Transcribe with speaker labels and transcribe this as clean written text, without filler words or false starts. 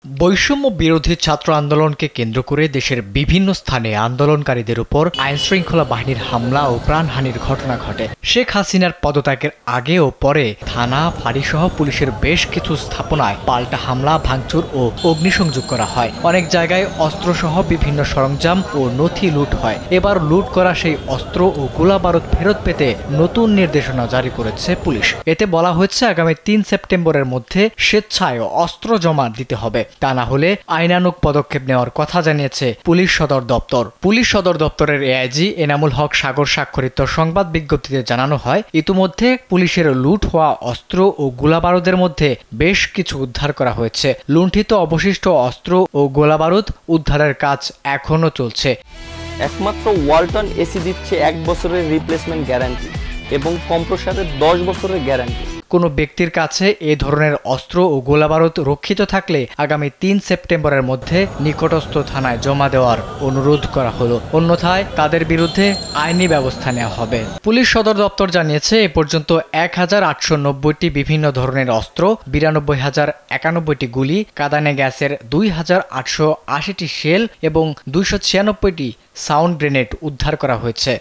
Speaker 1: বৈষম্য বিরোধী ছাত্র আন্দোলনকে কেন্দ্র করে দেশের বিভিন্ন স্থানে আন্দোলনকারীদের উপর আইনশৃঙ্খলা বাহিনীর হামলা ও প্রাণহানির ঘটনা ঘটে। শেখ হাসিনার পদত্যাগের আগে ও পরে থানা, ফাঁড়িসহ পুলিশের বেশ কিছু স্থাপনায় পাল্টা হামলা, ভাঙচুর ও অগ্নিসংযোগ করা হয়। অনেক জায়গায় অস্ত্রসহ বিভিন্ন সরঞ্জাম ও নথি লুট হয়। এবার লুট করা সেই অস্ত্র ও গোলাবারুদ ফেরত পেতে নতুন নির্দেশনা জারি করেছে পুলিশ। এতে বলা হয়েছে আগামী ৩ সেপ্টেম্বরের মধ্যে স্বেচ্ছায় অস্ত্র জমা দিতে হবে। তা না হলে আইনানুগ পদক্ষেপ নেওয়ার কথা জানিয়েছে পুলিশ সদর দপ্তর। পুলিশ সদর দপ্তরের এআইজি এনামুল হক সাগর স্বাক্ষরিত সংবাদ বিজ্ঞপ্তিতে জানানো হয়, ইতিমধ্যে পুলিশের লুট হওয়া অস্ত্র ও গোলাবারুদের মধ্যে বেশ কিছু উদ্ধার করা হয়েছে। লুণ্ঠিত অবশিষ্ট অস্ত্র ও গোলাবারুদ উদ্ধারের কাজ এখনো চলছে।
Speaker 2: একমাত্র ওয়ালটন এসি দিচ্ছে 1 বছরের রিপ্লেসমেন্ট গ্যারান্টি এবং কম্প্রেসারের 10 বছরের গ্যারান্টি।
Speaker 1: কোনো ব্যক্তির কাছে এ ধরনের অস্ত্র ও গোলাবারুদ রক্ষিত থাকলে আগামী ৩ সেপ্টেম্বরের মধ্যে নিকটস্থ থানায় জমা দেওয়ার অনুরোধ করা হলো। অন্যথায় তাদের বিরুদ্ধে আইনি ব্যবস্থা নেওয়া হবে। পুলিশ সদর দপ্তর জানিয়েছে, এ পর্যন্ত ১,৮৯০টি বিভিন্ন ধরনের অস্ত্র, ৯২,০৯১টি গুলি, কাঁদানে গ্যাসের ২,৮৮০টি শেল এবং ২৯৬টি সাউন্ড গ্রেনেড উদ্ধার করা হয়েছে।